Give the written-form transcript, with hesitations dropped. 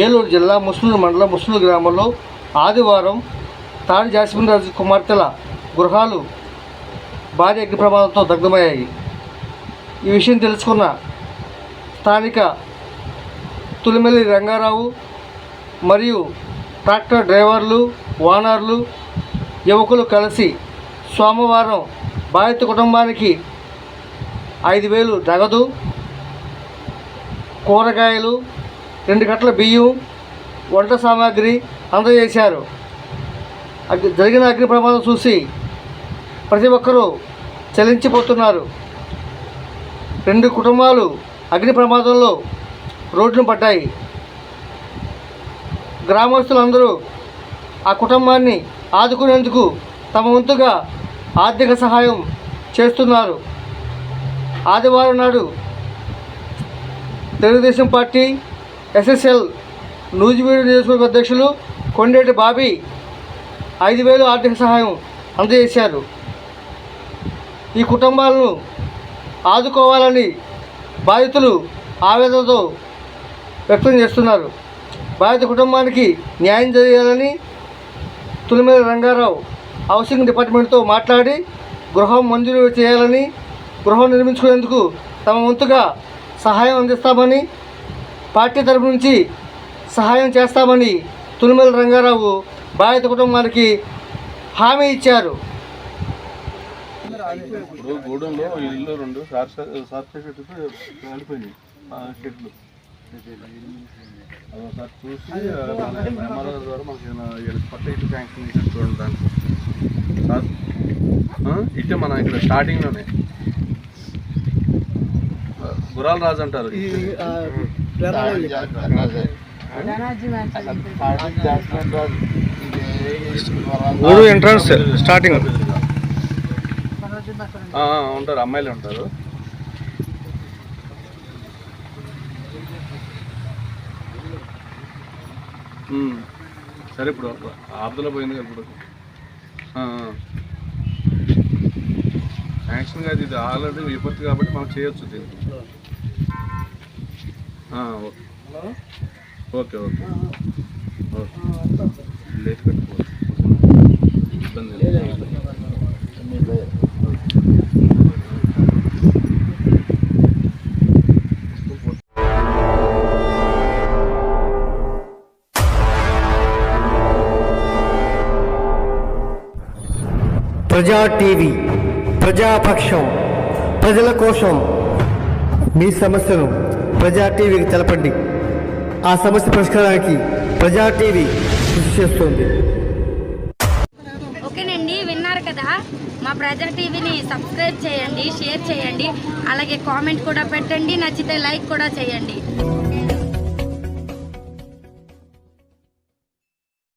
ఏలూరు జిల్లా ముస్నూరు మండలం ముస్నూరు గ్రామంలో ఆదివారం తాడి జాస్మిన్ రాజు కుమార్తెల గృహాలు భారీ అగ్ని ప్రమాదంతో దగ్ధమయ్యాయి. ఈ విషయం తెలుసుకున్న స్థానిక తులిమెల్లి రంగారావు మరియు ట్రాక్టర్ డ్రైవర్లు, ఓనర్లు, యువకులు కలిసి సోమవారం బాధిత కుటుంబానికి 5,000 నగదు, కూరగాయలు, 2 కట్టల బియ్యం, వంట సామాగ్రి అందజేశారు. జరిగిన అగ్ని ప్రమాదం చూసి ప్రతి ఒక్కరూ చలించిపోతున్నారు. 2 కుటుంబాలు అగ్ని ప్రమాదంలో రోడ్డున పడ్డాయి. గ్రామస్తులందరూ ఆ కుటుంబాన్ని ఆదుకునేందుకు తమ వంతుగా ఆర్థిక సహాయం చేస్తున్నారు. ఆదివారం నాడు తెలుగుదేశం పార్టీ ఎస్ఎస్ఎల్ నూజివీడు నియోజకవర్గ అధ్యక్షులు కొండేటి బాబీ 5,000 ఆర్థిక సహాయం అందజేశారు. ఈ కుటుంబాలను ఆదుకోవాలని బాధితులు ఆవేదనతో వ్యక్తం చేస్తున్నారు. బాధిత కుటుంబానికి న్యాయం చేయాలని తులిమెల్లి రంగారావు హౌసింగ్ డిపార్ట్మెంట్తో మాట్లాడి గృహం మంజూరు చేయాలని, గృహం నిర్మించుకునేందుకు తమ వంతుగా సహాయం అందిస్తామని, పార్టీ తరపు నుంచి సహాయం చేస్తామని తులిమెల్లి రంగారావు బాధిత కుటుంబానికి హామీ ఇచ్చారు. ఇప్పుడు గూడెంలో ఇల్లు 2 షార్ట్ కాలిపోయినాయి. చెట్లు అదొకసారి చూసి ఎంఆర్ఓ ద్వారా మనకి కొత్త ఇల్లు శాంక్షన్ చేసి చూడండి. సార్ ఇటే మన ఇక్కడ స్టార్టింగ్లోనే గురాల రాజు అంటారు. ఎంట్రన్స్ స్టార్టింగ్ ఉంటారు, అమ్మాయిలు ఉంటారు. సరే ఇప్పుడు ఆబ్దులో పోయింది ఇప్పుడు శాంక్షన్ కాదు, ఇది ఆల్రెడీ విపత్తు కాబట్టి మనం చేయొచ్చు దీనికి. ఓకే ఓకే ఓకే లేట్ కట్టుకోవచ్చు, ఇబ్బంది లేదు. ప్రజా టీవీ, ప్రజాపక్షం, ప్రజల కోసం. మీ సమస్యను ప్రజా టీవీకి తెలపండి. ఆ సమస్య పరిష్కారానికి ప్రజా టీవీ కృషి చేస్తుంది. ఓకేనండి, విన్నారు కదా. మా ప్రజా టీవీని సబ్స్క్రైబ్ చేయండి, షేర్ చేయండి, అలాగే కామెంట్ కూడా పెట్టండి, నచ్చితే లైక్ కూడా చేయండి.